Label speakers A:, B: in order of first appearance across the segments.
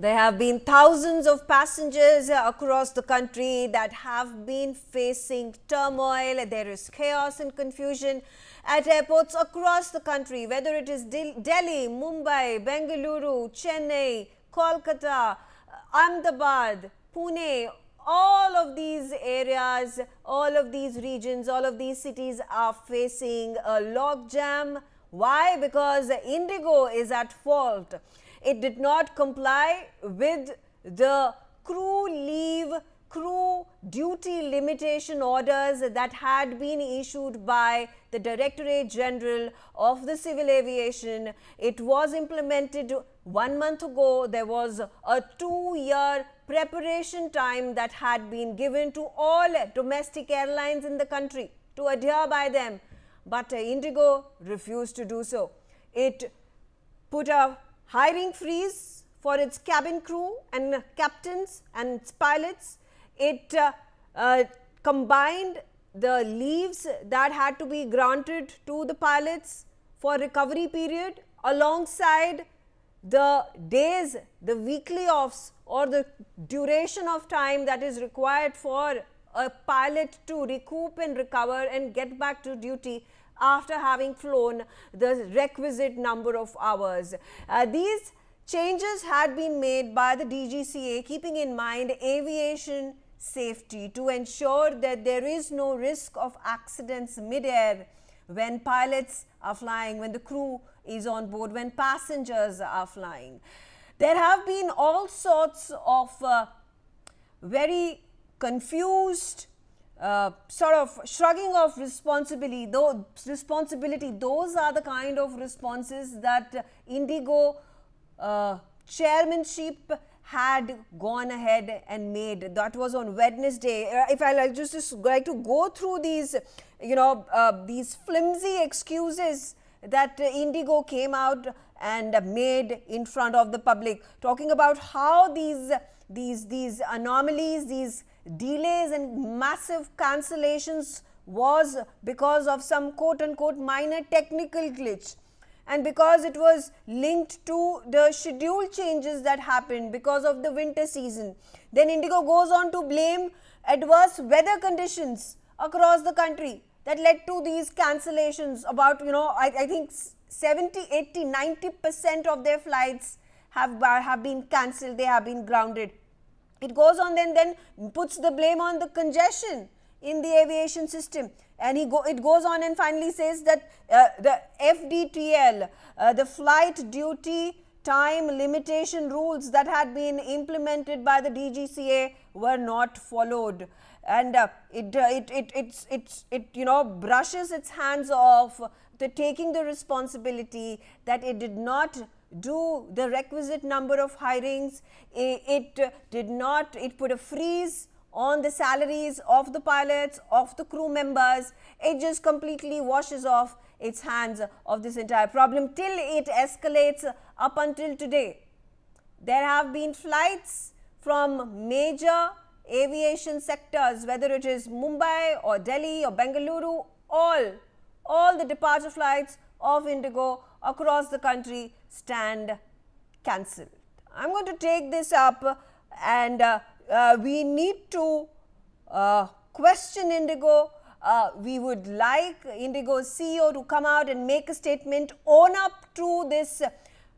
A: There have been thousands of passengers across the country that have been facing turmoil. There is chaos and confusion at airports across the country, whether it is Delhi, Mumbai, Bengaluru, Chennai, Kolkata, Ahmedabad, Pune. All of these areas, all of these regions, all of these cities are facing a logjam. Why? Because IndiGo is at fault. It did not comply with the crew duty limitation orders that had been issued by the Directorate General of the Civil Aviation. It was implemented 1 month ago. There was a 2-year preparation time that had been given to all domestic airlines in the country to adhere by them. But IndiGo refused to do so. It put a hiring freeze for its cabin crew and captains and its pilots. It combined the leaves that had to be granted to the pilots for recovery period alongside the days, the weekly offs or the duration of time that is required for a pilot to recoup and recover and get back to duty after having flown the requisite number of hours. These changes had been made by the DGCA keeping in mind aviation safety to ensure that there is no risk of accidents mid-air when pilots are flying, when the crew is on board, when passengers are flying. There have been all sorts of very confused sort of shrugging of responsibility. Those are the kind of responses that IndiGo chairmanship had gone ahead and made. That was on Wednesday. If I just like to go through these, these flimsy excuses that IndiGo came out and made in front of the public, talking about how these anomalies, these delays and massive cancellations was because of some quote-unquote minor technical glitch, and because it was linked to the schedule changes that happened because of the winter season. Then IndiGo goes on to blame adverse weather conditions across the country that led to these cancellations. About, I think 70, 80, 90% of their flights have been cancelled, they have been grounded. It goes on then puts the blame on the congestion in the aviation system, and it goes on and finally says that the FDTL, the flight duty time limitation rules that had been implemented by the DGCA were not followed, and it brushes its hands off to taking the responsibility that it did not do the requisite number of hirings. It put a freeze on the salaries of the pilots, of the crew members. It just completely washes off its hands of this entire problem till it escalates up until today. There have been flights from major aviation sectors, whether it is Mumbai or Delhi or Bengaluru, all the departure flights of IndiGo across the country stand cancelled. I'm going to take this up, and we need to question IndiGo. We would like IndiGo's CEO to come out and make a statement, own up to this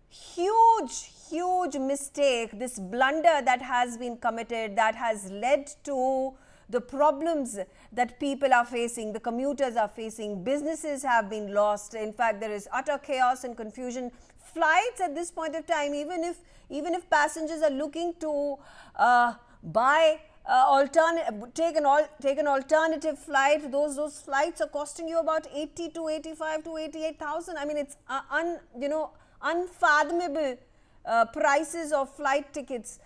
A: huge mistake, this blunder that has been committed, that has led to the problems that people are facing, the commuters are facing, businesses have been lost. In fact, there is utter chaos and confusion. Flights at this point of time, even if passengers are looking to take an alternative flight, those flights are costing you about 80 to 85 to 88,000. I mean, it's unfathomable prices of flight tickets.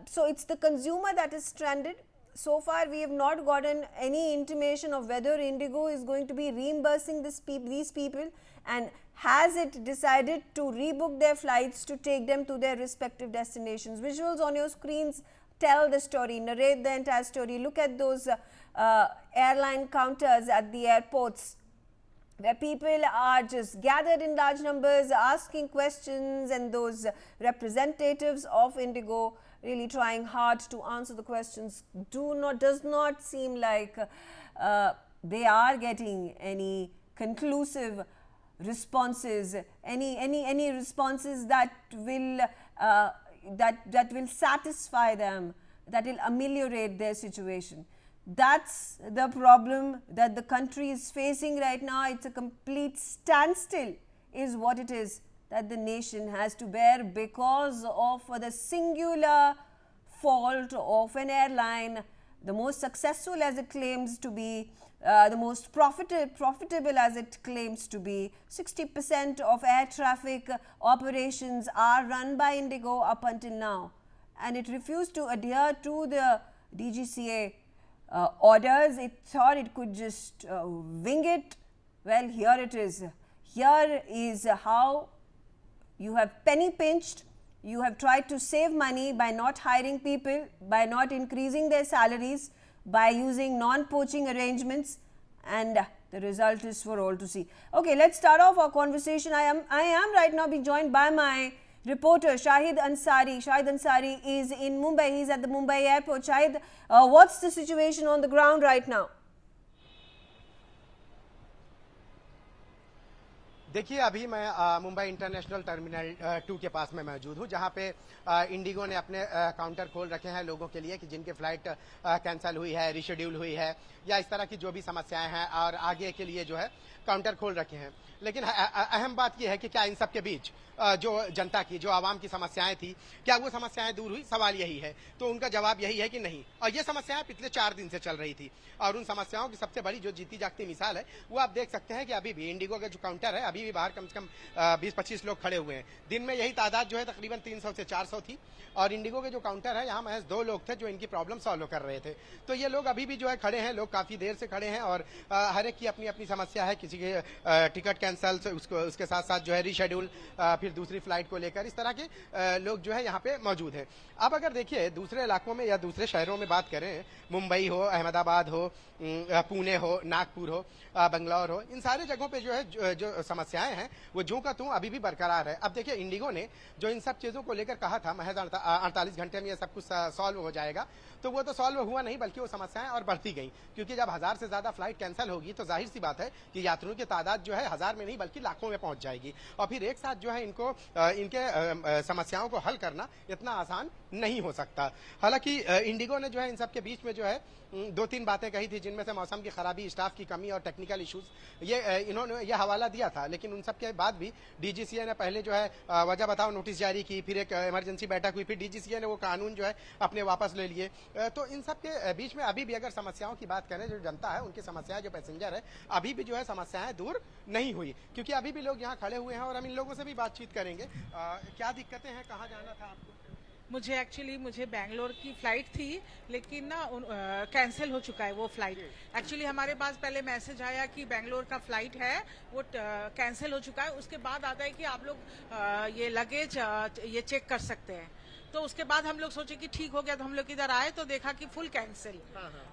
A: So it's the consumer that is stranded. So far, we have not gotten any intimation of whether IndiGo is going to be reimbursing these people, and has it decided to rebook their flights to take them to their respective destinations. Visuals on your screens tell the story, narrate the entire story. Look at those airline counters at the airports. where people are just gathered in large numbers asking questions, and those representatives of IndiGo really trying hard to answer the questions does not seem like they are getting any conclusive responses, any responses that will that will satisfy them, that will ameliorate their situation. That's the problem that the country is facing right now. It's a complete standstill is what it is that the nation has to bear because of the singular fault of an airline, the most successful as it claims to be, the most profitable as it claims to be. 60% of air traffic operations are run by IndiGo up until now, and it refused to adhere to the DGCA orders. It thought it could just wing it. Well, here it is. Here is how you have penny pinched. You have tried to save money by not hiring people, by not increasing their salaries, by using non-poaching arrangements, and the result is for all to see. Okay, let's start off our conversation. I am right now being joined by my reporter Shahid Ansari. Shahid Ansari is in Mumbai. He's at the Mumbai airport. Shahid, what's the situation on the ground right now?
B: देखिए, अभी मैं Mumbai international terminal 2 के पास में मौजूद हूं, जहां पे Indigo ने अपने काउंटर खोल रखे हैं लोगों के लिए कि जिनकी फ्लाइट कैंसिल हुई है, रिशेड्यूल हुई है, या इस तरह की जो भी समस्याएं हैं, और आगे के लिए जो है काउंटर खोल रखे हैं। लेकिन अहम बात यह है कि क्या इन सब के बीच जो जनता की, जो आवाम की समस्याएं थी, क्या वो समस्याएं दूर हुई? सवाल यही है। तो उनका जवाब यही है कि नहीं। और ये समस्याएं पिछले 4 दिन से चल रही थी, और उन समस्याओं की सबसे बड़ी जो जीती जागती मिसाल है वो आप देख सकते हैं कि अभी भी इंडिगो का जो काउंटर है, अभी भी बाहर कम से कम 20-25 लोग खड़े हुए हैं। दिन में यही तादाद जो है तकरीबन 300 से 400 थी, और इंडिगो के जो काउंटर है यहाँ महज 2 लोग थे जो इनकी प्रॉब्लम सॉल्व कर रहे थे। तो ये लोग अभी भी जो है खड़े हैं, लोग काफी देर से खड़े हैं, और हर एक की अपनी अपनी समस्या है। किसी के टिकट कैंसल, उसके साथ साथ जो है रीशेड्यूल, फिर दूसरी फ्लाइट को लेकर, इस तरह के लोग जो है यहाँ पे मौजूद हैं। अब अगर देखिए दूसरे इलाकों में या दूसरे शहरों में बात करें, मुंबई हो, अहमदाबाद हो, पुणे हो, नागपुर हो, बंगलौर हो, इन सारे जगहों पे जो है जो समस्याएं हैं वो जो का त्यों अभी भी बरकरार है। अब देखिए इंडिगो ने जो इन सब चीजों को लेकर कहा था महज 48 घंटे में ये सब कुछ सॉल्व हो जाएगा, तो वो तो सॉल्व हुआ नहीं, बल्कि वो समस्याएं और बढ़ती गई। क्योंकि जब 1000 से ज्यादा फ्लाइट कैंसिल होगी तो जाहिर सी बात है कि यात्रियों की तादाद जो है 1000 में नहीं बल्कि लाखों में पहुंच जाएगी, और फिर एक साथ जो है इनको इनके समस्याओं को हल करना इतना आसान नहीं हो सकता। हालांकि इंडिगो ने जो है इन सब के बीच में जो है 2-3 बातें कही थी, जिनमें से मौसम की खराबी, स्टाफ की कमी और टेक्निकल इश्यूज, ये इन्होंने ये हवाला दिया था। लेकिन उन सब के बाद भी डीजीसीए ने पहले जो है वजह बताओ नोटिस जारी की, फिर एक इमरजेंसी बैठक हुई, फिर डीजीसीए ने वो कानून जो है अपने वापस ले लिए। तो इन सब के बीच में अभी भी अगर समस्याओं की बात करें, जो जनता है उनकी समस्याएं, जो पैसेंजर है, अभी भी जो है समस्याएं दूर नहीं हुई, क्योंकि अभी भी लोग यहाँ खड़े हुए हैं। और हम इन लोगों से भी बातचीत करेंगे। क्या दिक्कतें हैं, कहाँ जाना था आपको?
C: मुझे बैंगलोर की फ़्लाइट थी, लेकिन ना कैंसिल हो चुका है वो फ़्लाइट। एक्चुअली हमारे पास पहले मैसेज आया कि बैंगलोर का फ़्लाइट है वो कैंसिल हो चुका है। उसके बाद आता है कि आप लोग ये लगेज ये चेक कर सकते हैं। तो उसके बाद हम लोग सोचे कि ठीक हो गया, तो हम लोग इधर आए तो देखा कि फुल कैंसिल।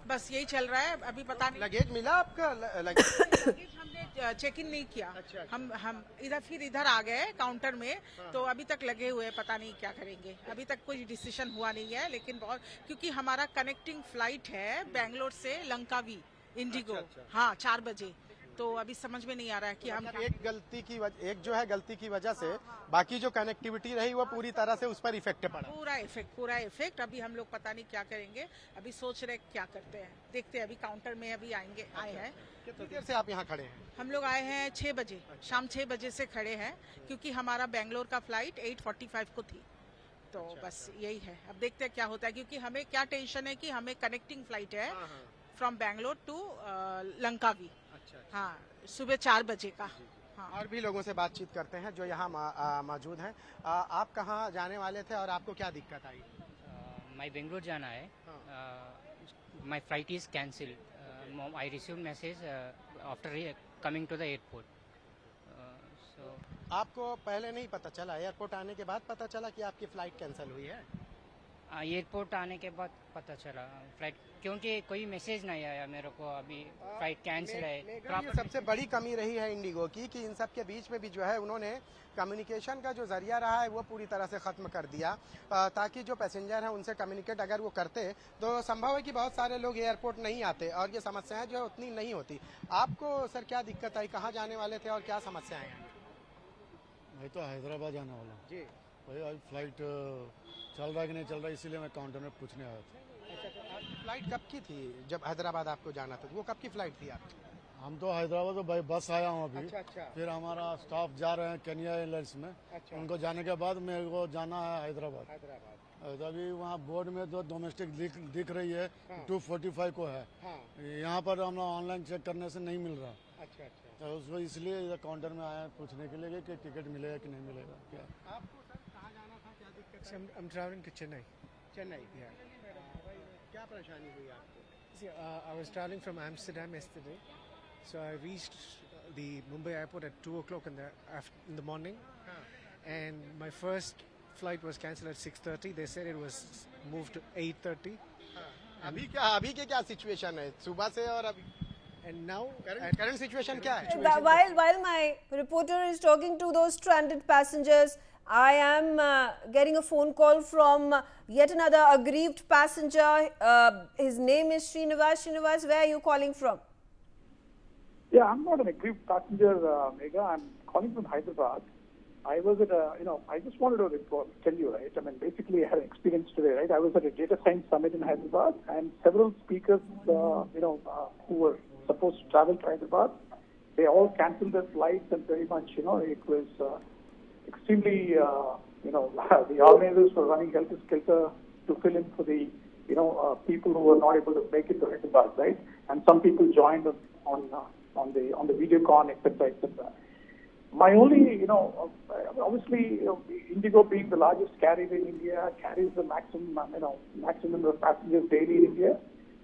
C: बस यही चल रहा है। अभी पता नहीं
B: लगेज मिला आपका? लगेज
C: हमने चेक इन नहीं किया। अच्छा। हम इधर आ गए काउंटर में, तो अभी तक लगे हुए, पता नहीं क्या करेंगे। अभी तक कोई डिसीजन हुआ नहीं है, लेकिन बहुत, क्योंकि हमारा कनेक्टिंग फ्लाइट है बैंगलोर से लंकावी इंडिगो। अच्छा। हाँ, 4 बजे। तो अभी समझ में नहीं आ रहा है कि हम
B: एक गलती की वजह से बाकी जो कनेक्टिविटी रही वो पूरी तरह से उस पर इफेक्ट पड़ा।
C: पूरा इफेक्ट। अभी हम लोग पता नहीं क्या करेंगे, अभी सोच रहे क्या करते हैं, देखते हैं। अभी काउंटर में अभी आए हैं।
B: कितनी देर से आप यहाँ खड़े हैं?
C: हम लोग आए हैं 6 बजे, शाम 6 बजे से खड़े हैं, क्योंकि हमारा बैंगलोर का फ्लाइट 8:45 को थी। तो बस यही है, अब देखते हैं क्या होता है। क्योंकि हमें क्या टेंशन है कि हमें कनेक्टिंग फ्लाइट है फ्रॉम बैंगलोर टू लंकावी। हाँ, सुबह 4 बजे का। हाँ।
B: और भी लोगों से बातचीत करते हैं जो यहाँ मौजूद हैं। आप कहाँ जाने वाले थे और आपको क्या दिक्कत आई?
D: मैं बेंगलोर जाना है। My flight is cancel. I receive message after coming to the airport.
B: आपको पहले नहीं पता चला? एयरपोर्ट आने के बाद पता चला कि आपकी फ्लाइट कैंसिल हुई है?
D: एयरपोर्ट आने के बाद पता चला फ्लाइट, क्योंकि कोई मैसेज नहीं आया मेरे को अभी फ्लाइट कैंसिल है।
B: ये सबसे बड़ी कमी रही है इंडिगो की कि इन सब के बीच में भी जो है उन्होंने कम्युनिकेशन का जो जरिया रहा है वो पूरी तरह से खत्म कर दिया, ताकि जो पैसेंजर हैं उनसे कम्युनिकेट अगर वो करते तो संभव है कि बहुत सारे लोग एयरपोर्ट नहीं आते और ये समस्याएं जो है उतनी नहीं होती। आपको सर क्या दिक्कत आई, कहाँ जाने वाले थे और क्या समस्याएं हैं?
E: मैं तो हैदराबाद जाने वाला हूँ
B: जी।
E: भाई, आज फ्लाइट चल रहा है कि नहीं चल रहा है, इसीलिए मैं काउंटर में पूछने आया था।
B: अच्छा, तो आपकी फ्लाइट कब की थी जब हैदराबाद आपको जाना था? वो कब की फ्लाइट थी आपकी?
E: हम तो हैदराबाद तो भाई बस आया हूँ अभी।
B: अच्छा।
E: फिर हमारा स्टाफ जा रहे हैं केनिया एयरलाइंस में।
B: अच्छा।
E: उनको जाने के बाद मेरे को जाना है हैदराबाद। अभी वहाँ बोर्ड में तो डोमेस्टिक दिख रही है।
B: हाँ।
E: 245 को है।
B: हाँ।
E: यहाँ पर हम ऑनलाइन चेक करने से नहीं मिल रहा।
B: अच्छा।
E: तो उसको इसलिए इधर काउंटर में आया पूछने के लिए कि टिकट मिलेगा कि नहीं मिलेगा क्या।
B: आपको सर कहाँ जाना था, क्या दिक्कत?
F: I'm traveling to Chennai.
B: Chennai.
F: Yeah.
B: क्या परेशानी हुई आपको?
F: See, I was traveling from Amsterdam yesterday, so I reached the Mumbai airport at 2 o'clock in the morning,
B: हाँ।
F: and my first flight was cancelled at 6:30. They said it was moved to 8:30,
B: अभी के क्या situation है सुबह से और अभी
F: and now
B: current situation क्या है?
A: While my reporter is talking to those stranded passengers, I am getting a phone call from yet another aggrieved passenger. His name is Srinivas. Srinivas, where are you calling from?
G: Yeah, I'm not an aggrieved passenger, Megha. I'm calling from Hyderabad. I was at I just wanted to tell you, right? I mean, basically, I had an experience today, right? I was at a data science summit in Hyderabad, and several speakers, who were supposed to travel to Hyderabad, they all cancelled their flights, and very much, it was extremely, the organizers were running helter-skelter to fill in for the, people who were not able to make it to Hyderabad, right? And some people joined on the video con, etc., etc. My only, obviously, IndiGo being the largest carrier in India, carries the maximum number of passengers daily in India.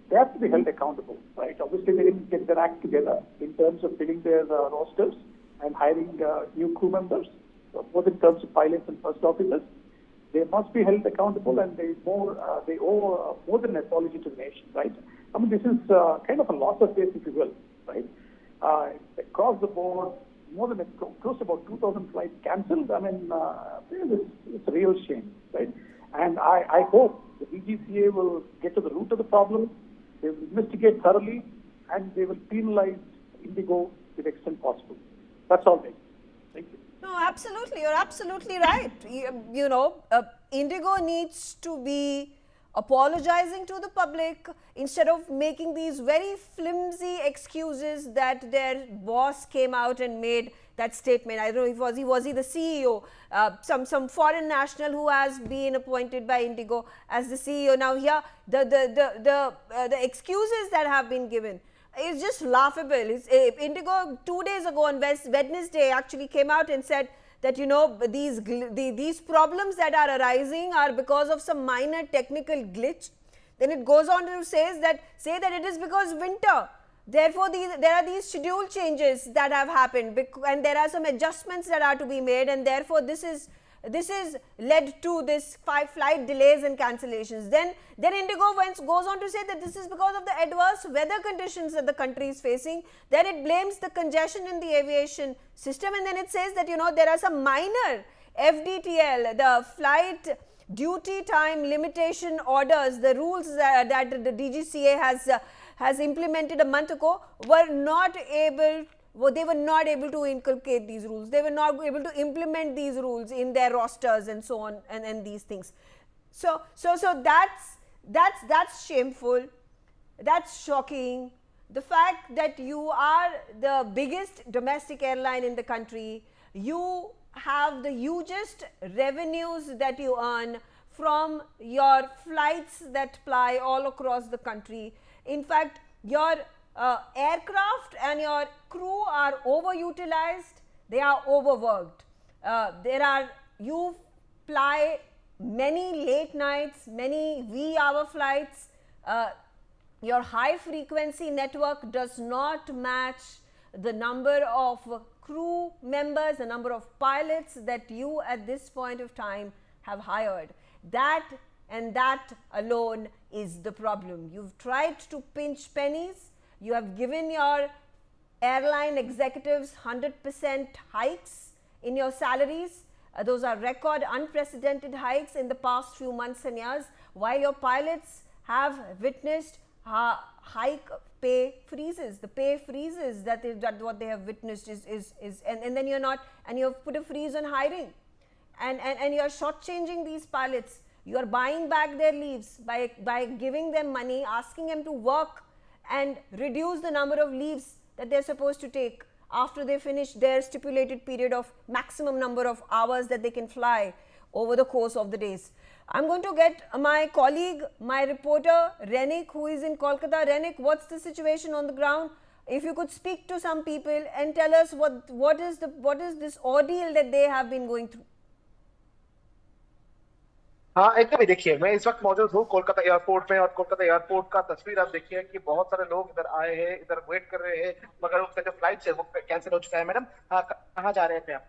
G: They have to be held accountable, right? Obviously, they didn't get their act together in terms of filling their rosters and hiring new crew members, both in terms of pilots and first officers. They must be held accountable, and they owe more than an apology to the nation, right? I mean, this is kind of a loss of faith, if you will, right? Across the board, more than close to about 2,000 flights cancelled. I mean, it's a real shame, right? And I hope the DGCA will get to the root of the problem. They will investigate thoroughly, and they will penalize IndiGo to the extent possible. That's all, Thank you.
A: No, absolutely. You're absolutely right. IndiGo needs to be apologizing to the public instead of making these very flimsy excuses that their boss came out and made that statement. I don't know if was he the CEO, some foreign national who has been appointed by IndiGo as the CEO. Now here the excuses that have been given is just laughable. IndiGo 2 days ago on Wednesday actually came out and said that these problems that are arising are because of some minor technical glitch. Then it goes on to say that it is because winter. Therefore, there are these schedule changes that have happened, and there are some adjustments that are to be made, and therefore this is led to this 5 flight delays and cancellations. Then IndiGo goes on to say that this is because of the adverse weather conditions that the country is facing. Then it blames the congestion in the aviation system, and then it says that there are some minor FDTL, the flight duty time limitation orders, the rules that the DGCA has implemented a month ago, they were not able to inculcate these rules. They were not able to implement these rules in their rosters and so on, and these things. So that's shameful. That's shocking. The fact that you are the biggest domestic airline in the country, you have the hugest revenues that you earn from your flights that ply all across the country. In fact, your aircraft and your crew are overutilized, they are overworked. You fly many late nights, many V-hour flights. Your high frequency network does not match the number of crew members, the number of pilots that you at this point of time have hired. That and that alone is the problem. You've tried to pinch pennies, you have given your airline executives 100% hikes in your salaries. Those are record unprecedented hikes in the past few months and years, while your pilots have witnessed hike pay freezes. The pay freezes that what they have witnessed is and then you're not, and you have put a freeze on hiring, and you're shortchanging these pilots. You are buying back their leaves by giving them money, asking them to work and reduce the number of leaves that they're supposed to take after they finish their stipulated period of maximum number of hours that they can fly over the course of the days. I'm going to get my colleague, my reporter Renik, who is in Kolkata. Renik, what's the situation on the ground? If you could speak to some people and tell us what is this ordeal that they have been going through.
H: हाँ एकदम ही देखिए, मैं इस वक्त मौजूद हूँ Kolkata airport में, और कोलकाता एयरपोर्ट का तस्वीर आप देखिए कि बहुत सारे लोग इधर आए हैं, इधर वेट कर रहे हैं, मगर उसका जो फ्लाइट है वो कैंसिल हो चुका है। मैडम, कहाँ जा रहे थे आप?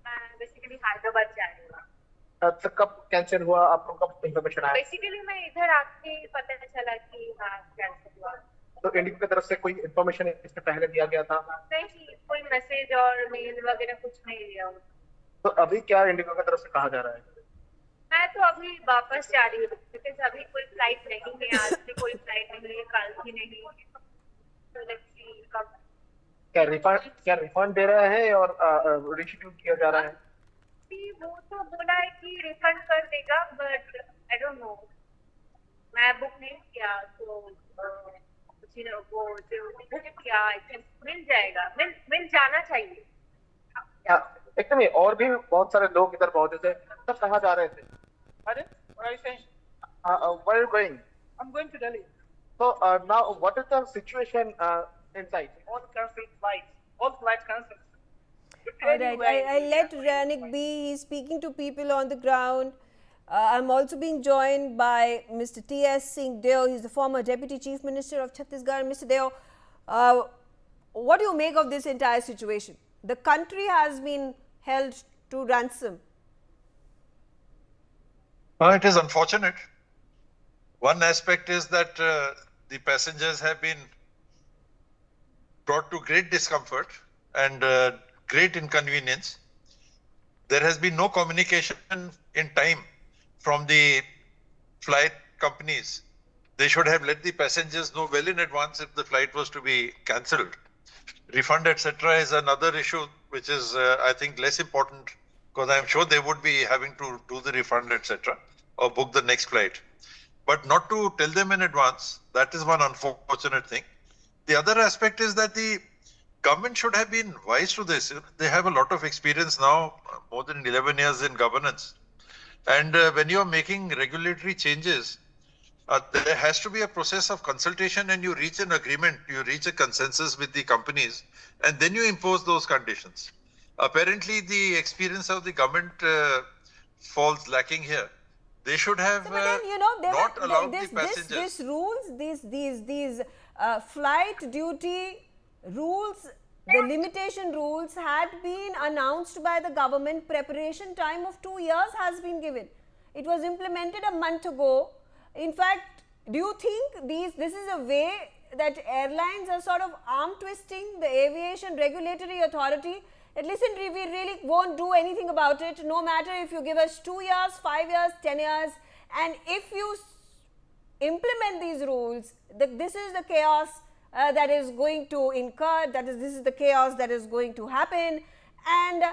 I: मैं बेसिकली हैदराबाद जा रही हूँ।
H: तो कब कैंसिल हुआ, आपको कब इन्फॉर्मेशन आया?
I: बेसिकली मैं इधर आके पता चला कि हाँ कैंसिल हुआ।
H: तो इंडिगो की तरफ से कोई इन्फॉर्मेशन इससे पहले दिया गया था?
I: नहीं, कोई मैसेज और मेल वगैरह कुछ नहीं दिया।
H: तो अभी क्या इंडिगो की तरफ से कहा जा रहा है?
I: मैं तो अभी वापस जा रही हूँ, क्योंकि अभी कोई फ्लाइट नहीं है, आज भी कोई फ्लाइट नहीं है, कल भी नहीं। तो लेट्स सी कब
H: क्या रिफंड दे रहा है और रिशेड्यूल किया जा रहा है?
I: वो तो बोला है कि रिफंड कर देगा, बट आई डोंट नो, मैं बुक नहीं किया, तो वो जो बुक किया मिल जाएगा, मिल जाना चाहिए।
H: एकदम ही, और भी बहुत सारे लोग इधर मौजूद थे। सब कहाँ जा रहे थे?
J: Pardon? Where are you saying?
H: Where are you going?
J: I'm going to Delhi.
H: So now, what is the situation inside?
J: All cancelled flights. All flights cancelled.
A: All right, I'll let Renik be. He's speaking to people on the ground. I'm also being joined by Mr. T.S. Singh Deo. He's the former Deputy Chief Minister of Chhattisgarh. Mr. Deo, what do you make of this entire situation? The country has been held to ransom.
K: It is unfortunate. One aspect is that the passengers have been brought to great discomfort and great inconvenience. There has been no communication in time from the flight companies. They should have let the passengers know well in advance if the flight was to be cancelled. Refund, etc. is another issue which is, I think, less important, because I'm sure they would be having to do the refund, etc., or book the next flight. But not to tell them in advance, that is one unfortunate thing. The other aspect is that the government should have been wise to this. They have a lot of experience now, more than 11 years in governance. And when you are making regulatory changes, there has to be a process of consultation, and you reach an agreement, you reach a consensus with the companies, and then you impose those conditions. Apparently, the experience of the government falls lacking here. They should have not allowed the passengers.
A: These rules, these flight duty rules, the limitation rules had been announced by the government. Preparation time of 2 years has been given. It was implemented a month ago. In fact, do you think this is a way that airlines are sort of arm twisting the aviation regulatory authority? Listen, we really won't do anything about it, no matter if you give us 2 years, 5 years, 10 years, and if you implement these rules, this is the chaos that is going to incur, this is the chaos that is going to happen, and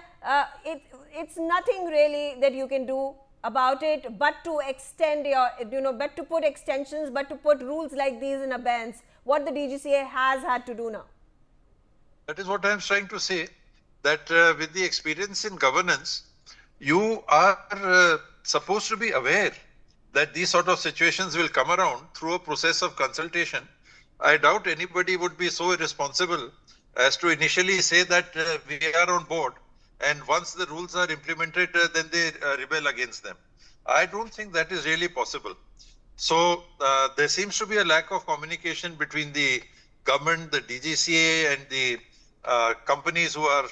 A: it's nothing really that you can do about it but to extend your, but to put extensions, but to put rules like these in abeyance, what the DGCA has had to do now.
K: That is what I am trying to say, that with the experience in governance, you are supposed to be aware that these sort of situations will come around through a process of consultation. I doubt anybody would be so irresponsible as to initially say that we are on board, and once the rules are implemented, then they rebel against them. I don't think that is really possible. So there seems to be a lack of communication between the government, the DGCA, and the companies who are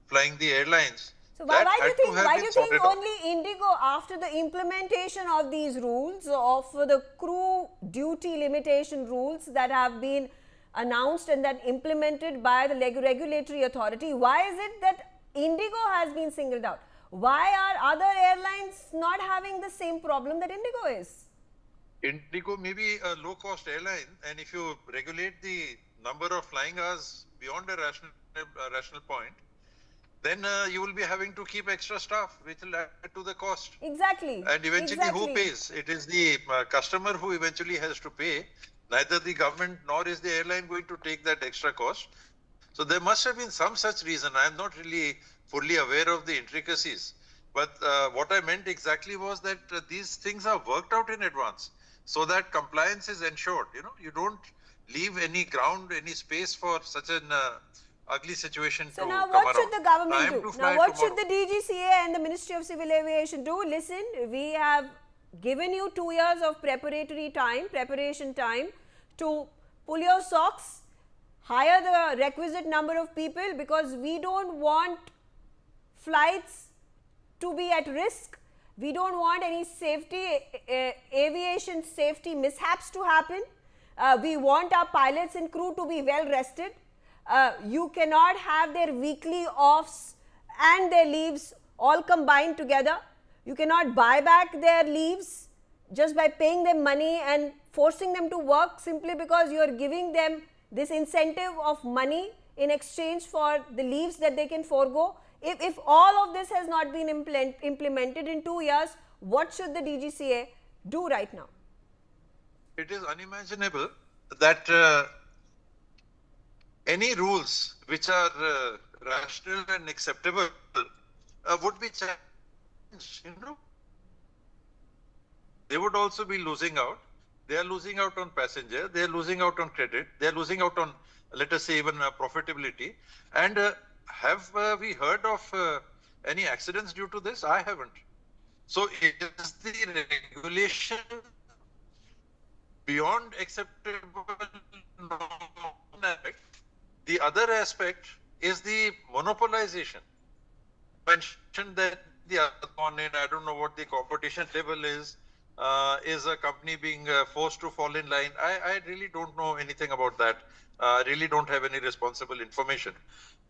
K: flying the airlines.
A: So why do you think
K: sorted out.
A: only IndiGo, after the implementation of these rules, of the crew duty limitation rules that have been announced and that implemented by the regulatory authority, why is it that IndiGo has been singled out? Why are other airlines not having the same problem that IndiGo is?
K: IndiGo may be a low-cost airline, and if you regulate the number of flying hours beyond a rational point, then you will be having to keep extra staff, which will add to the cost.
A: Exactly.
K: And eventually, who pays? It is the customer who eventually has to pay. Neither the government nor is the airline going to take that extra cost. So there must have been some such reason. I am not really fully aware of the intricacies. But what I meant exactly was that these things are worked out in advance so that compliance is ensured. You know, you don't leave any ground, any space for such an ugly situation to come around.
A: So now what should the government do? Now what should the DGCA and the Ministry of Civil Aviation do? Listen, we have given you 2 years of preparation time to pull your socks, hire the requisite number of people, because we don't want flights to be at risk. We don't want any aviation safety mishaps to happen. We want our pilots and crew to be well rested. You cannot have their weekly offs and their leaves all combined together. You cannot buy back their leaves just by paying them money and forcing them to work simply because you are giving them this incentive of money in exchange for the leaves that they can forego. If all of this has not been implemented in 2 years, what should the DGCA do right now?
K: It is unimaginable that any rules which are rational and acceptable would be challenged, you know. They would also be losing out. They are losing out on passenger, they are losing out on credit, they are losing out on, let us say, even profitability. And have we heard of any accidents due to this? I haven't. So is the regulation beyond acceptable? The other aspect is the monopolization. Mentioned that the other one, and I don't know what the competition level is a company being forced to fall in line. I really don't know anything about that. I really don't have any responsible information.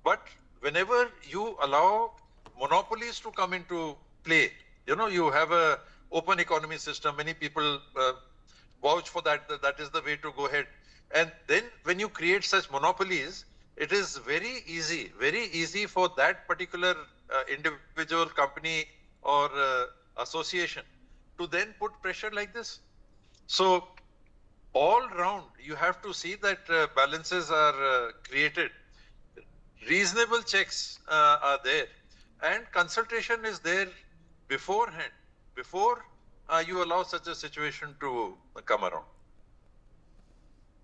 K: But whenever you allow monopolies to come into play, you know, you have a open economy system. Many people vouch for that. That is the way to go ahead. And then when you create such monopolies, it is very easy for that particular individual company or association to then put pressure like this. So all round, you have to see that balances are created. Reasonable checks are there, and consultation is there beforehand, before you allow such a situation to come around.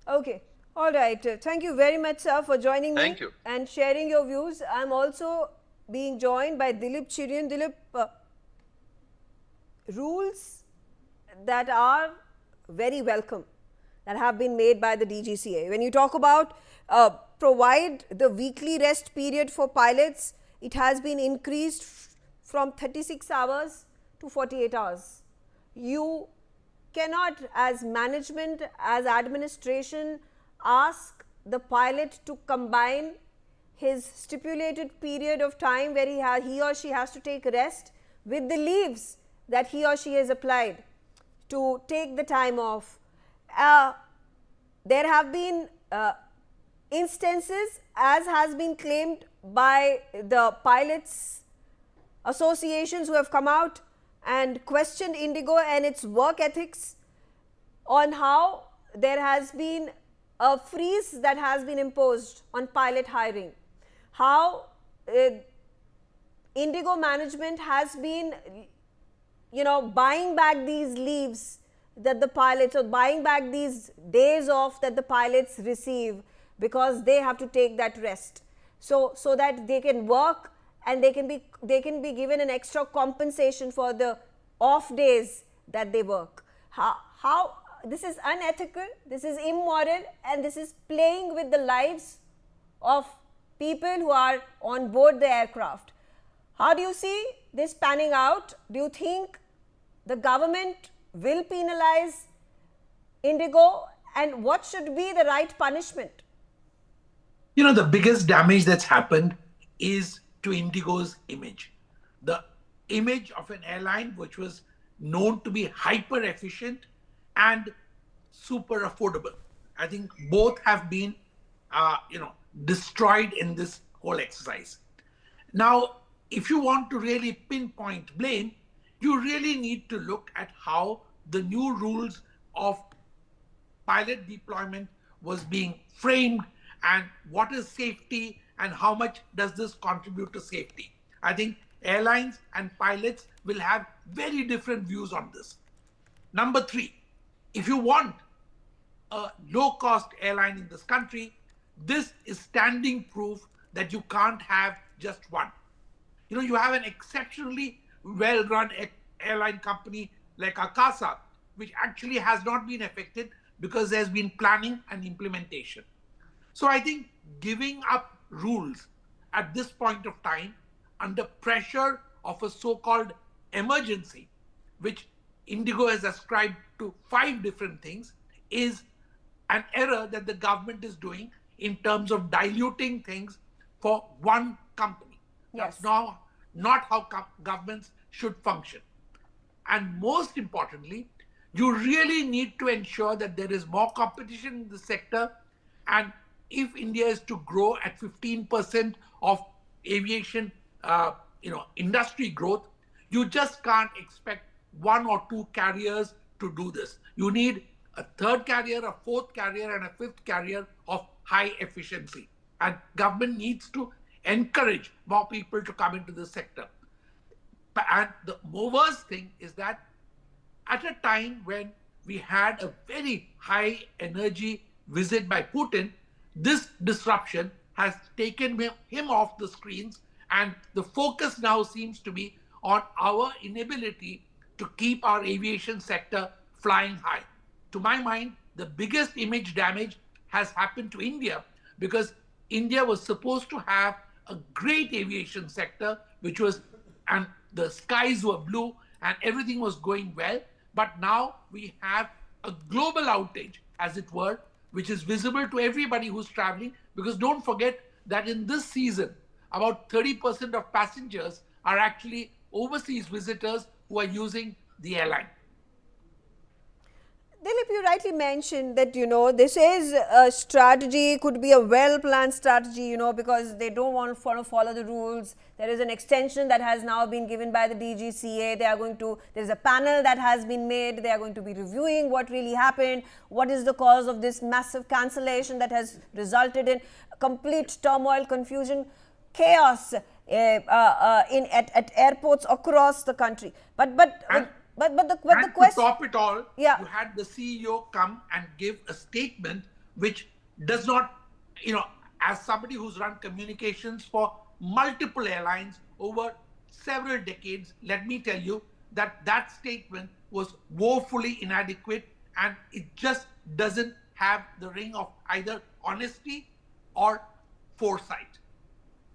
A: Okay. All right. Thank you very much, sir, for joining me and sharing your views. I'm also being joined by Dilip Chirian. Dilip, rules that are very welcome that have been made by the DGCA. When you talk about provide the weekly rest period for pilots, it has been increased from 36 hours to 48 hours. You cannot, as management, as administration, ask the pilot to combine his stipulated period of time where he or she has to take rest with the leaves that he or she has applied to take the time off. There have been instances, as has been claimed by the pilots associations who have come out and questioned IndiGo and its work ethics, on how there has been a freeze that has been imposed on pilot hiring, how IndiGo management has been, you know, buying back these leaves that the pilots, or buying back these days off that the pilots receive because they have to take that rest, so that they can work and they can be given an extra compensation for the off days that they work. How this is unethical, this is immoral, and this is playing with the lives of people who are on board the aircraft. How do you see this panning out? Do you think the government will penalize IndiGo, and what should be the right punishment?
L: You know, the biggest damage that's happened is to IndiGo's image. The image of an airline which was known to be hyper efficient and super affordable. I think both have been, destroyed in this whole exercise. Now, if you want to really pinpoint blame, you really need to look at how the new rules of pilot deployment was being framed and what is safety and how much does this contribute to safety. I think airlines and pilots will have very different views on this. Number three, if you want a low-cost airline in this country, this is standing proof that you can't have just one. You know, you have an exceptionally well-run airline company like Akasa, which actually has not been affected because there's been planning and implementation. So I think giving up rules at this point of time under pressure of a so-called emergency, which IndiGo has ascribed to 5 different things, is an error that the government is doing in terms of diluting things for one company.
A: Yes.
L: That's not how governments should function. And most importantly, you really need to ensure that there is more competition in the sector. And if India is to grow at 15% of aviation, industry growth, you just can't expect 1 or 2 carriers to do this. You need a 3rd carrier, a 4th carrier, and a 5th carrier of high efficiency. And government needs to encourage more people to come into this sector. And the worst thing is that at a time when we had a very high energy visit by Putin, this disruption has taken him off the screens, and the focus now seems to be on our inability to keep our aviation sector flying high. To my mind, the biggest image damage has happened to India, because India was supposed to have a great aviation sector, and the skies were blue and everything was going well. But now we have a global outage, as it were, which is visible to everybody who's traveling, because don't forget that in this season, about 30% of passengers are actually overseas visitors who are using the airline.
A: Dilip, you rightly mentioned that, this is a strategy, could be a well-planned strategy, because they don't want to follow the rules. There is an extension that has now been given by the DGCA. There's a panel that has been made. They are going to be reviewing what really happened, what is the cause of this massive cancellation that has resulted in complete turmoil, confusion, chaos at airports across the country. But the question,
L: to top it all,
A: yeah,
L: you had the CEO come and give a statement which does not, as somebody who's run communications for multiple airlines over several decades, let me tell you that statement was woefully inadequate, and it just doesn't have the ring of either honesty or foresight.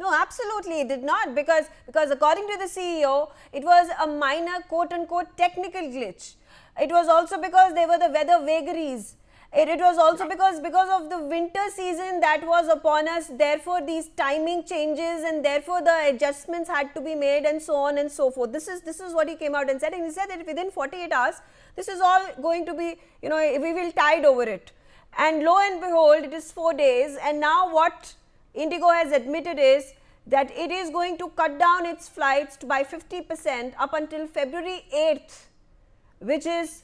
A: No, absolutely it did not, because according to the CEO, it was a minor quote-unquote technical glitch. It was also because there were the weather vagaries. It was also because of the winter season that was upon us, therefore these timing changes and therefore the adjustments had to be made, and so on and so forth. This is what he came out and said, and he said that within 48 hours, this is all going to be, we will tide over it. And lo and behold, it is 4 days, and now what IndiGo has admitted is that it is going to cut down its flights by 50% up until February 8th, which is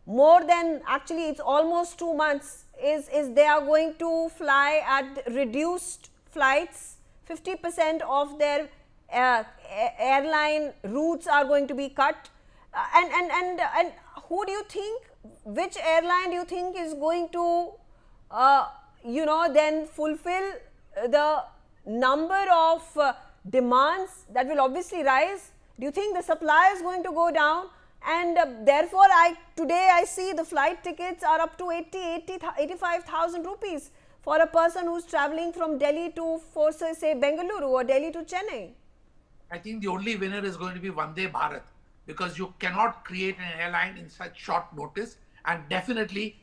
A: more than, actually it's almost 2 months, is they are going to fly at reduced flights. 50% of their airline routes are going to be cut. And who do you think, which airline do you think is going to, then fulfill the number of demands that will obviously rise? Do you think the supply is going to go down? And therefore, today I see the flight tickets are up to 85,000 rupees for a person who's traveling from Delhi to, say, Bengaluru or Delhi to Chennai.
L: I think the only winner is going to be Vande Bharat, because you cannot create an airline in such short notice. And definitely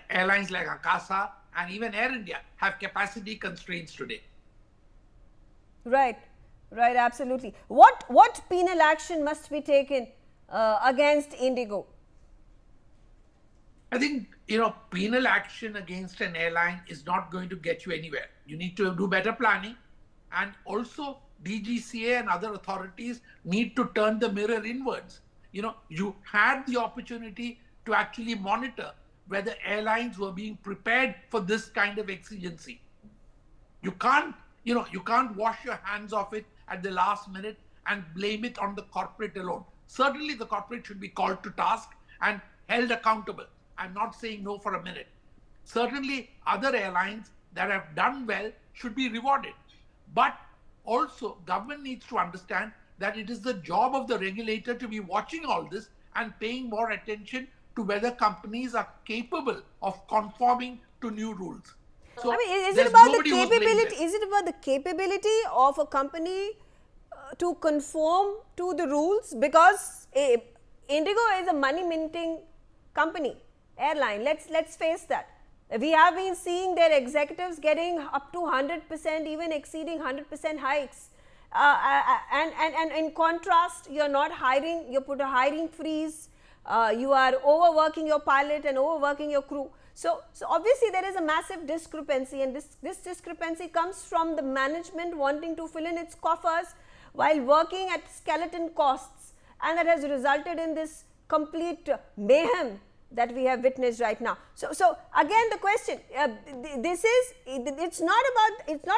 L: airlines like Akasa and even Air India have capacity constraints today.
A: Right, right, absolutely. What penal action must be taken against IndiGo?
L: I think, penal action against an airline is not going to get you anywhere. You need to do better planning, and also DGCA and other authorities need to turn the mirror inwards. You had the opportunity to actually monitor whether airlines were being prepared for this kind of exigency. You can't wash your hands of it at the last minute and blame it on the corporate alone. Certainly the corporate should be called to task and held accountable. I'm not saying no for a minute. Certainly other airlines that have done well should be rewarded. But also government needs to understand that it is the job of the regulator to be watching all this and paying more attention to whether companies are capable of conforming to new rules. So
A: I mean, is it about the capability? Is it about the capability of a company to conform to the rules? Because IndiGo is a money minting company, airline. Let's face that. We have been seeing their executives getting up to 100%, even exceeding 100% hikes. And in contrast, you're not hiring. You put a hiring freeze. You are overworking your pilot and overworking your crew. So obviously there is a massive discrepancy, and this discrepancy comes from the management wanting to fill in its coffers while working at skeleton costs, and that has resulted in this complete mayhem that we have witnessed right now. So again the question, it's not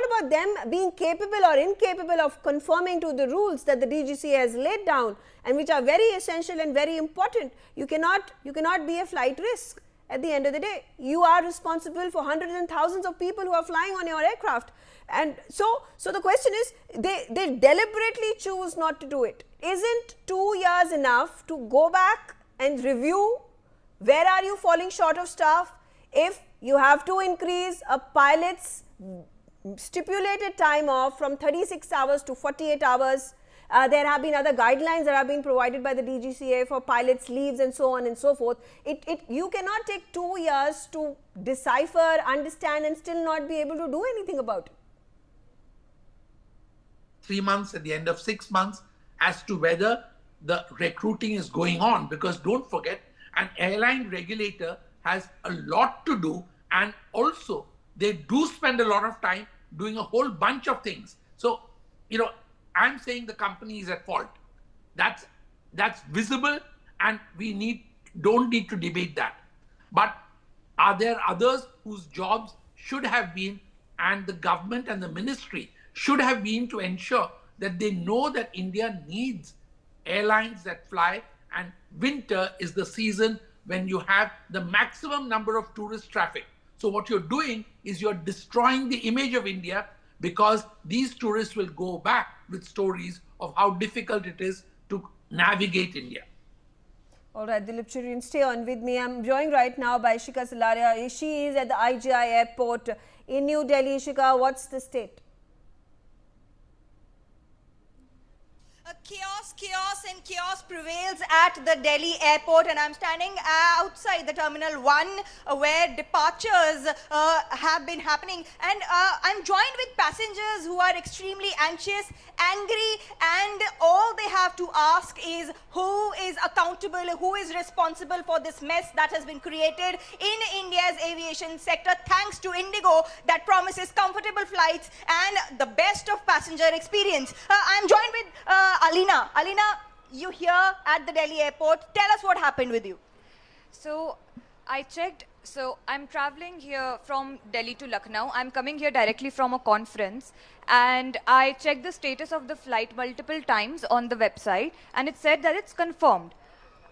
A: about them being capable or incapable of conforming to the rules that the DGCA has laid down, and which are very essential and very important. You cannot be a flight risk. At the end of the day, you are responsible for hundreds and thousands of people who are flying on your aircraft. And so the question is, they deliberately choose not to do it. Isn't 2 years enough to go back and review where are you falling short of staff? If you have to increase a pilot's stipulated time off from 36 hours to 48 hours, there have been other guidelines that have been provided by the DGCA for pilots' leaves and so on and so forth. You cannot take 2 years to decipher, understand, and still not be able to do anything about it.
L: 3 months at the end of 6 months as to whether the recruiting is going on, because don't forget, an airline regulator has a lot to do, and also they do spend a lot of time doing a whole bunch of things. So, I'm saying the company is at fault. That's visible, and we don't need to debate that. But are there others whose jobs should have been, and the government and the ministry should have been, to ensure that they know that India needs airlines that fly, and winter is the season when you have the maximum number of tourist traffic. So what you're doing is you're destroying the image of India, because these tourists will go back with stories of how difficult it is to navigate India.
A: All right, Dilip Chirine, stay on with me. I'm joined right now by Ishika Salaria. She is at the IGI airport in New Delhi. Ishika, what's the state?
M: Chaos prevails at the Delhi airport, and I'm standing outside the Terminal 1 where departures have been happening, and I'm joined with passengers who are extremely anxious, angry, and all they have to ask is who is accountable, who is responsible for this mess that has been created in India's aviation sector, thanks to IndiGo that promises comfortable flights and the best of passenger experience. I'm joined with Alina. Alina, you here at the Delhi airport. Tell us what happened with you.
N: So I checked. So I'm traveling here from Delhi to Lucknow. I'm coming here directly from a conference, and I checked the status of the flight multiple times on the website, and it said that it's confirmed.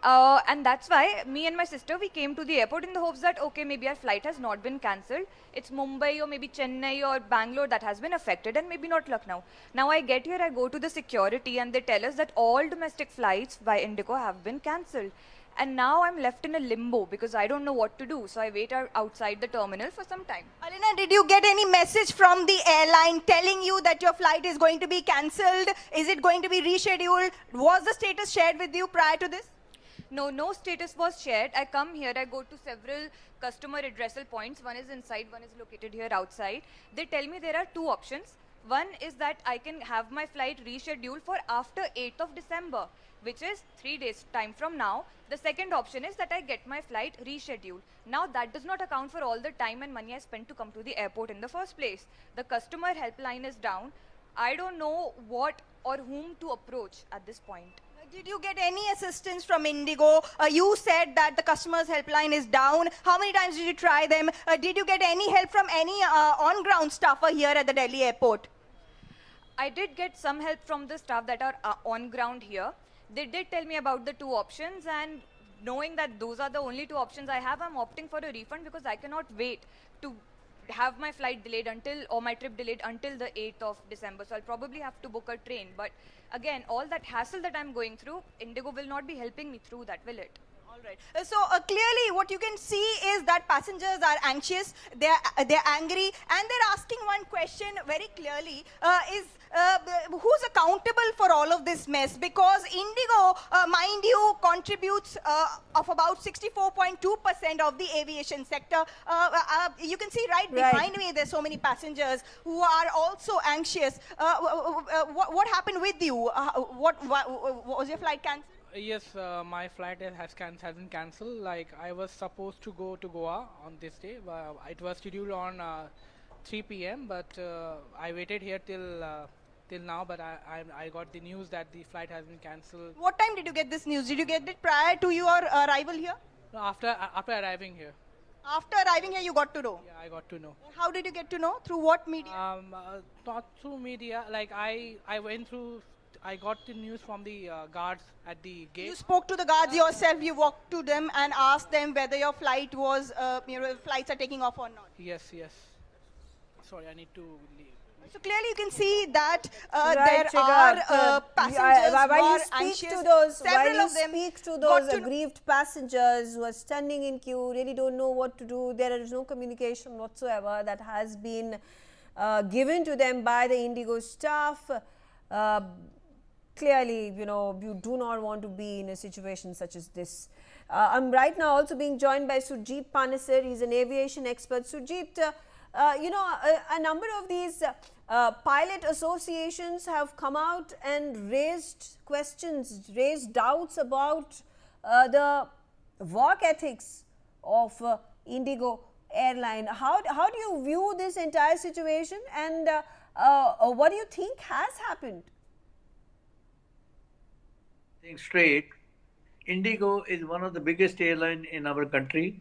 N: And that's why me and my sister, we came to the airport in the hopes that, okay, maybe our flight has not been cancelled. It's Mumbai or maybe Chennai or Bangalore that has been affected, and maybe not Lucknow. Now I get here, I go to the security, and they tell us that all domestic flights by IndiGo have been cancelled. And now I'm left in a limbo because I don't know what to do. So I wait outside the terminal for some time.
M: Alina, did you get any message from the airline telling you that your flight is going to be cancelled? Is it going to be rescheduled? Was the status shared with you prior to this?
N: No, no status was shared. I come here, I go to several customer addressal points. One is inside, one is located here outside. They tell me there are two options. One is that I can have my flight rescheduled for after 8th of December, which is 3 days time from now. The second option is that I get my flight rescheduled. Now that does not account for all the time and money I spent to come to the airport in the first place. The customer helpline is down. I don't know what or whom to approach at this point.
M: Did you get any assistance from IndiGo? You said that the customer's helpline is down. How many times did you try them? Did you get any help from any on-ground staffer here at the Delhi airport?
N: I did get some help from the staff that are on ground here. They did tell me about the two options, and knowing that those are the only two options I have, I'm opting for a refund because I cannot wait to have my flight delayed or my trip delayed until the 8th of December. So I'll probably have to book a train. But again, all that hassle that I'm going through, IndiGo will not be helping me through that, will it?
M: All right. So clearly what you can see is that passengers are anxious, they're angry, and they're asking one question very clearly, who's accountable for all of this mess? Because IndiGo, mind you, contributes of about 64.2% of the aviation sector. You can see right behind me, there's so many passengers who are also anxious. What happened with you? What was your flight cancelled?
O: Yes, my flight has been cancelled. Like, I was supposed to go to Goa on this day. It was scheduled on 3 p.m. But I waited here till now. But I got the news that the flight has been cancelled.
M: What time did you get this news? Did you get it prior to your arrival here?
O: No, after arriving here.
M: After arriving here, you got to know?
O: Yeah, I got to know.
M: How did you get to know? Through what media?
O: Not through media. Like, I went through. I got the news from the guards at the gate.
M: You spoke to the guards yourself. You walked to them and asked them whether your flight was, flights are taking off or not.
O: Yes, yes. Sorry, I need to leave.
M: So clearly you can see that there are passengers who are anxious.
A: While you speak to those aggrieved passengers who are standing in queue, really don't know what to do, there is no communication whatsoever that has been given to them by the IndiGo staff. Clearly, you do not want to be in a situation such as this. I'm right now also being joined by Surjit Panesar. He's an aviation expert. Surjit, a number of these pilot associations have come out and raised questions, raised doubts about the work ethics of IndiGo airline. How do you view this entire situation, and what do you think has happened?
P: Straight, IndiGo is one of the biggest airlines in our country.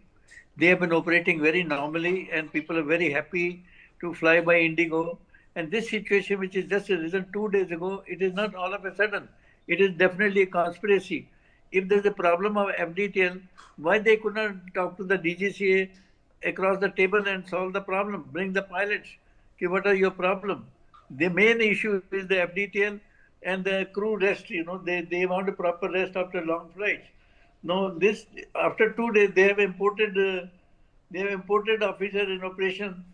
P: They have been operating very normally, and people are very happy to fly by IndiGo. And this situation, which is just arisen 2 days ago, it is not all of a sudden. It is definitely a conspiracy. If there's a problem of FDTL, why they could not talk to the DGCA across the table and solve the problem? Bring the pilots. Okay, what are your problem? The main issue is the FDTL and the crew rest. They want a proper rest after long flights. No, this after 2 days they have imported officer in operation.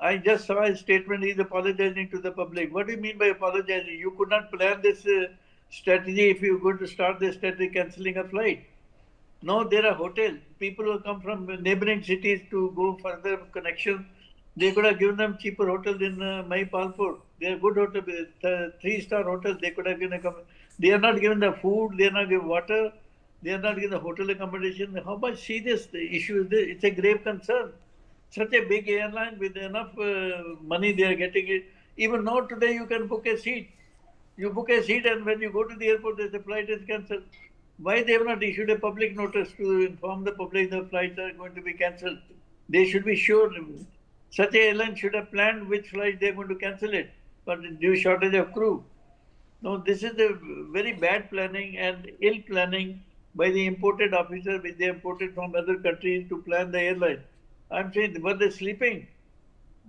P: I just saw his statement. He's apologizing to the public. What do you mean by apologizing? You could not plan this strategy if you were going to start this strategy cancelling a flight. No, there are hotels. People who come from neighboring cities to go further connections. They could have given them cheaper hotels in Mahipalpur. They are good hotels, 3-star hotels. They could have given They are not given the food. They are not given water. They are not given the hotel accommodation. How much serious the issue is this? It's a grave concern. Such a big airline with enough money they are getting it. Even now today you can book a seat. You book a seat, and when you go to the airport, the flight is cancelled. Why they have not issued a public notice to inform the public the flights are going to be cancelled? They should be sure. Such an airline should have planned which flight they are going to cancel it, but due shortage of crew. No, this is a very bad planning and ill planning by the imported officer, which they imported from other countries to plan the airline. I'm saying, were they sleeping?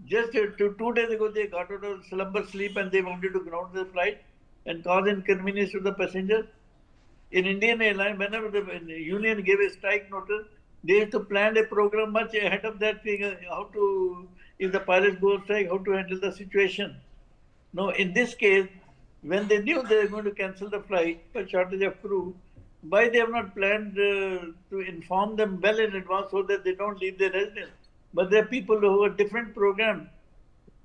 P: Just 2 days ago, they got out of slumber sleep and they wanted to ground the flight and cause inconvenience to the passengers. In Indian Airlines, whenever the union gave a strike notice, they have to plan a program much ahead of that thing, how to, if the pilots go on strike, how to handle the situation. No, in this case, when they knew they were going to cancel the flight for shortage of crew, why they have not planned to inform them well in advance so that they don't leave their residence? But there are people who have different programs.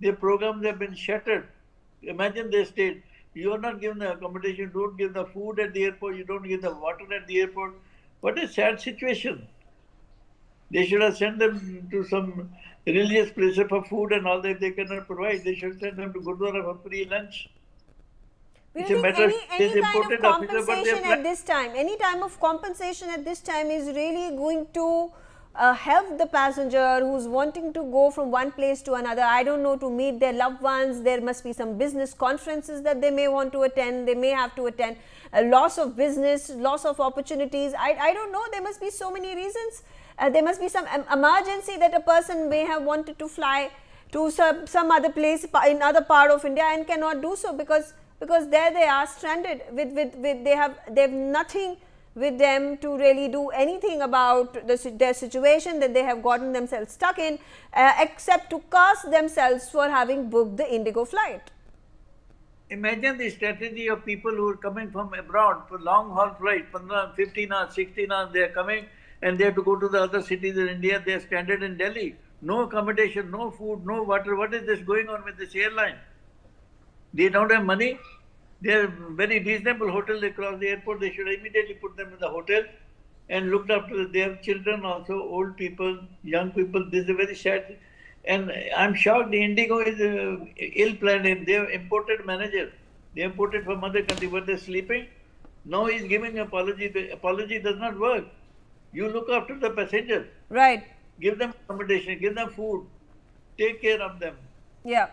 P: Their programs have been shattered. Imagine they state, you are not given the accommodation, you don't give the food at the airport, you don't give the water at the airport. What a sad situation. They should have sent them to some religious places for food and all that they cannot provide. They should send them to Gurdwara for free lunch.
A: Do you
P: It's a
A: think
P: matter of
A: any kind of
P: important officer, but
A: compensation
P: they're
A: at this time, any time of compensation at this time is really going to help the passenger who's wanting to go from one place to another, I don't know, to meet their loved ones. There must be some business conferences that they may want to attend, they may have to attend, a loss of business, loss of opportunities, I don't know, there must be so many reasons. There must be some emergency that a person may have wanted to fly to some other place in other part of India and cannot do so because there they are stranded with they have nothing with them to really do anything about their situation that they have gotten themselves stuck in, except to curse themselves for having booked the IndiGo flight.
P: Imagine the strategy of people who are coming from abroad for long haul flight, 15 hours, 16 hours, they are coming and they have to go to the other cities in India, they are stranded in Delhi. No accommodation, no food, no water. What is this going on with this airline? They don't have money. They are very reasonable hotels across the airport. They should immediately put them in the hotel and looked after. They have children also, old people, young people. This is a very sad. And I'm shocked. The IndiGo is ill planned. They have imported manager. They imported from other country. Were they sleeping? Now he's giving an apology. The apology does not work. You look after the passengers.
A: Right.
P: Give them accommodation. Give them food. Take care of them.
A: Yeah.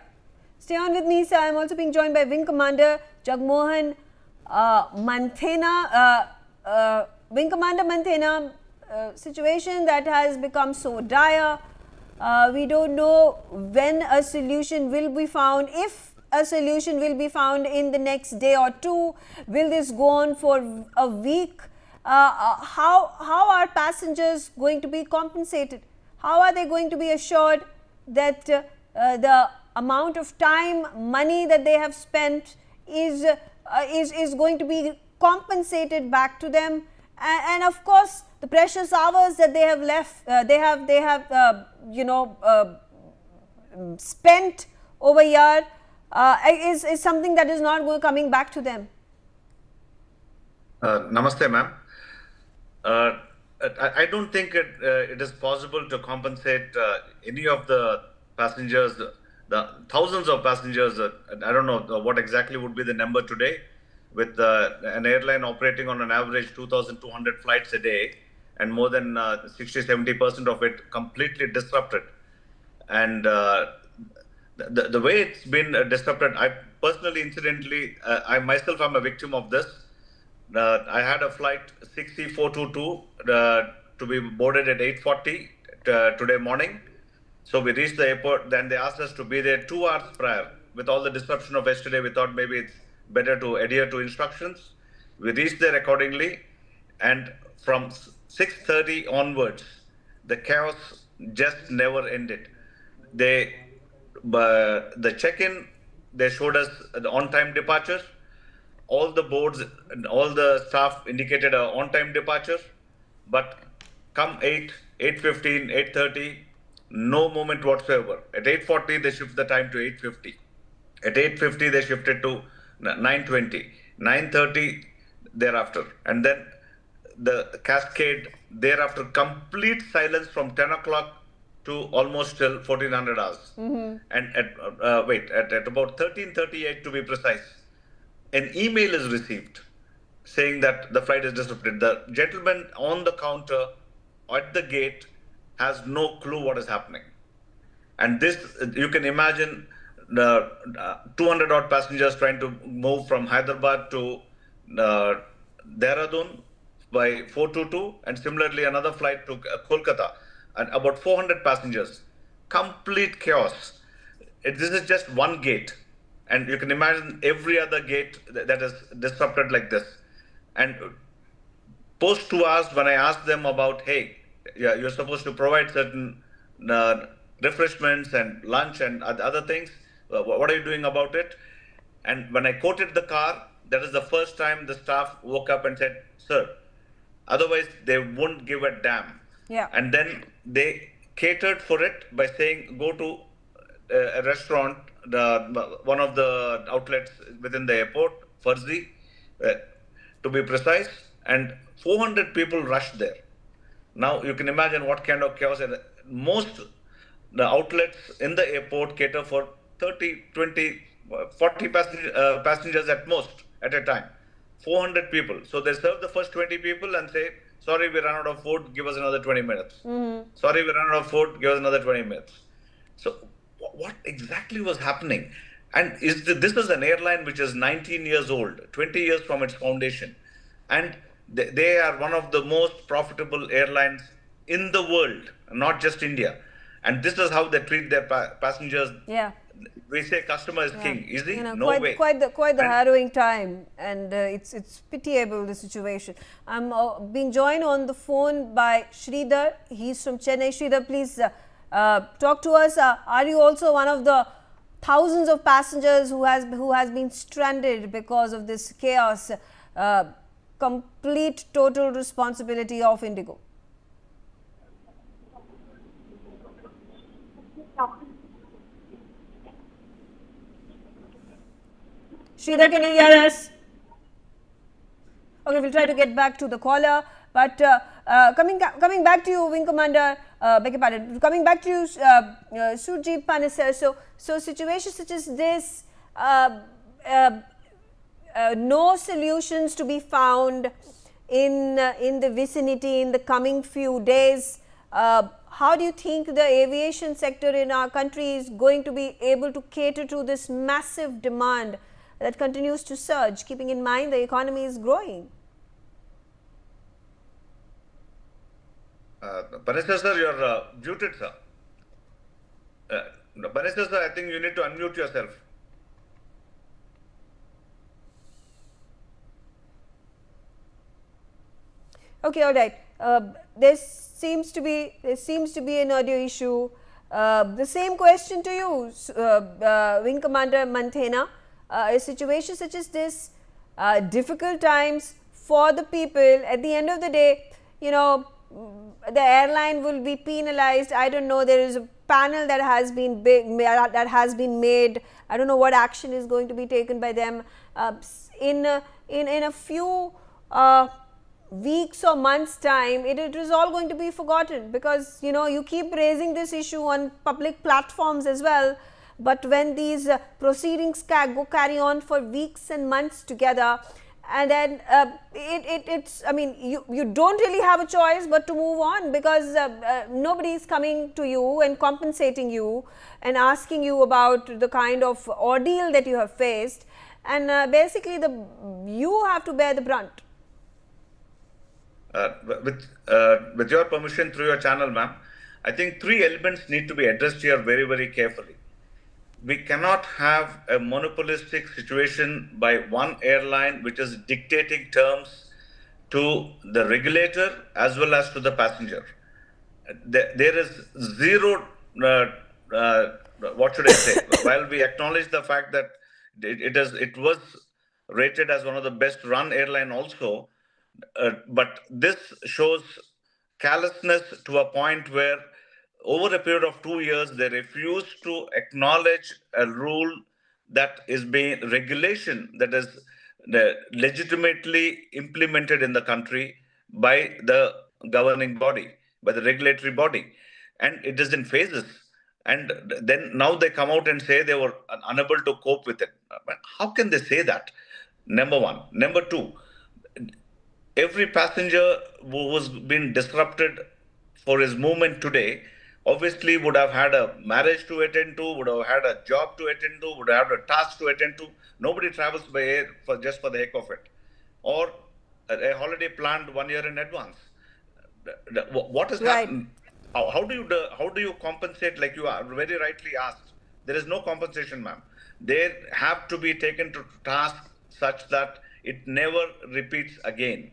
A: Stay on with me, sir. I am also being joined by Wing Commander Jagmohan Manthena. Wing Commander Manthena, situation that has become so dire. We don't know when a solution will be found. If a solution will be found in the next day or two, will this go on for a week? How are passengers going to be compensated? How are they going to be assured that the amount of time, money that they have spent is going to be compensated back to them, and of course the precious hours that they have left, they have spent over here is something that is not coming back to them.
Q: Namaste, ma'am. I don't think it is possible to compensate any of the passengers, the thousands of passengers. I don't know what exactly would be the number today, with an airline operating on an average 2,200 flights a day, and more than 60-70% of it completely disrupted. And the way it's been disrupted, I personally, incidentally, I myself am a victim of this. I had a flight 6C422 to be boarded at 8:40 today morning. So we reached the airport, then they asked us to be there 2 hours prior. With all the disruption of yesterday, we thought maybe it's better to adhere to instructions. We reached there accordingly, and from 6:30 onwards, the chaos just never ended. The check-in, they showed us the on-time departure. All the boards and all the staff indicated an on-time departure, but come 8:15, 8:30, no movement whatsoever. At 8:40, they shift the time to 8:50. At 8:50, they shifted to 9:20, 9:30 thereafter. And then the cascade thereafter, complete silence from 10 o'clock to almost till 1400 hours.
A: Mm-hmm.
Q: And at about 13:38 to be precise, an email is received saying that the flight is disrupted. The gentleman on the counter at the gate has no clue what is happening. And this, you can imagine the 200 odd passengers trying to move from Hyderabad to Dehradun by 422, and similarly another flight to Kolkata, and about 400 passengers. Complete chaos. This is just one gate. And you can imagine every other gate that is disrupted like this. And Post 2 hours, when I asked them about, hey, yeah, you're supposed to provide certain uh, refreshments and lunch and other things. What are you doing about it? And when I quoted the car, that is the first time the staff woke up and said, sir, otherwise they won't give a damn.
A: Yeah.
Q: And then they catered for it by saying, go to a restaurant, one of the outlets within the airport, Farzi, to be precise, and 400 people rushed there. Now you can imagine what kind of chaos. And most the outlets in the airport cater for 30, 20, 40 passengers at most at a time. 400 people. So they serve the first 20 people and say, sorry, we ran out of food, give us another 20 minutes. Sorry, we ran out of food, give us another 20 minutes. So what exactly was happening? And this is an airline which is 19 years old, 20 years from its foundation. And they are one of the most profitable airlines in the world, not just India. And this is how they treat their passengers.
A: Yeah.
Q: We say customer is king. Is he? No way.
A: Quite the harrowing time, and it's pitiable, the situation. I'm being joined on the phone by Sridhar. He's from Chennai. Sridhar, please talk to us. Are you also one of the thousands of passengers who has been stranded because of this chaos? Complete total responsibility of IndiGo. Sridhar, can you hear us? Okay, we'll try to get back to the caller. But coming back to you, Wing Commander, beg your pardon, coming back to you, Surjit Panesar. So situations such as this, no solutions to be found in the vicinity in the coming few days. How do you think the aviation sector in our country is going to be able to cater to this massive demand that continues to surge, keeping in mind the economy is growing?
Q: Panesar sir, you're muted, sir. Panesar sir, I think you need to unmute yourself.
A: Okay, all right. There seems to be an audio issue. The same question to you, Wing Commander Manthena. A situation such as this, difficult times for the people. At the end of the day, you know, the airline will be penalized. I don't know. There is a panel that has been made. I don't know what action is going to be taken by them. In a few weeks or months time, it is all going to be forgotten, because you know, you keep raising this issue on public platforms as well. But when these proceedings carry on for weeks and months together, and then it's, I mean, you don't really have a choice but to move on, because nobody is coming to you and compensating you and asking you about the kind of ordeal that you have faced, and basically you have to bear the brunt.
Q: With your permission, through your channel, ma'am, I think three elements need to be addressed here very, very carefully. We cannot have a monopolistic situation by one airline which is dictating terms to the regulator as well as to the passenger. There is zero, what should I say? While we acknowledge the fact that it was rated as one of the best run airline also, but this shows callousness to a point where over a period of 2 years, they refuse to acknowledge a rule that is being regulation that is legitimately implemented in the country by the governing body, by the regulatory body, and it is in phases. And then now they come out and say they were unable to cope with it. How can they say that? Number one. Number two, every passenger who was being disrupted for his movement today obviously would have had a marriage to attend to, would have had a job to attend to, would have had a task to attend to. Nobody travels by air just for the heck of it. Or a holiday planned 1 year in advance. What has happened? How do you compensate, like you are very rightly asked? There is no compensation, ma'am. They have to be taken to task such that it never repeats again.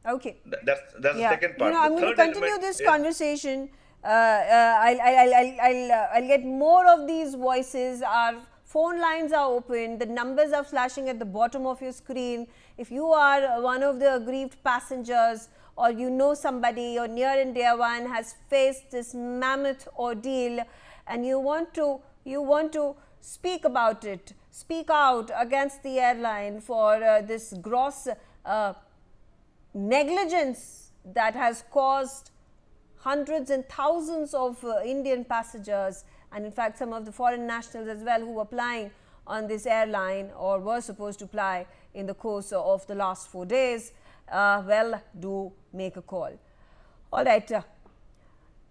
A: Okay.
Q: That's the second part.
A: I'm going to continue this conversation. I'll get more of these voices. Our phone lines are open. The numbers are flashing at the bottom of your screen. If you are one of the aggrieved passengers, or you know somebody, or near and dear one has faced this mammoth ordeal, and you want to speak about it, speak out against the airline for this gross negligence that has caused hundreds and thousands of Indian passengers, and in fact some of the foreign nationals as well, who were flying on this airline or were supposed to fly in the course of the last 4 days, well, do make a call. All right.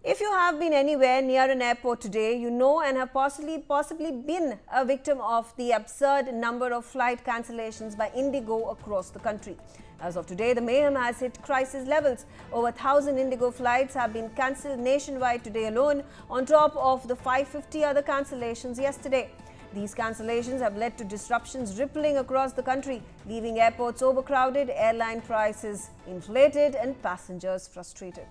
A: If you have been anywhere near an airport today, you know and have possibly been a victim of the absurd number of flight cancellations by IndiGo across the country. As of today, the mayhem has hit crisis levels. Over 1,000 IndiGo flights have been cancelled nationwide today alone, on top of the 550 other cancellations yesterday. These cancellations have led to disruptions rippling across the country, leaving airports overcrowded, airline prices inflated, and passengers frustrated.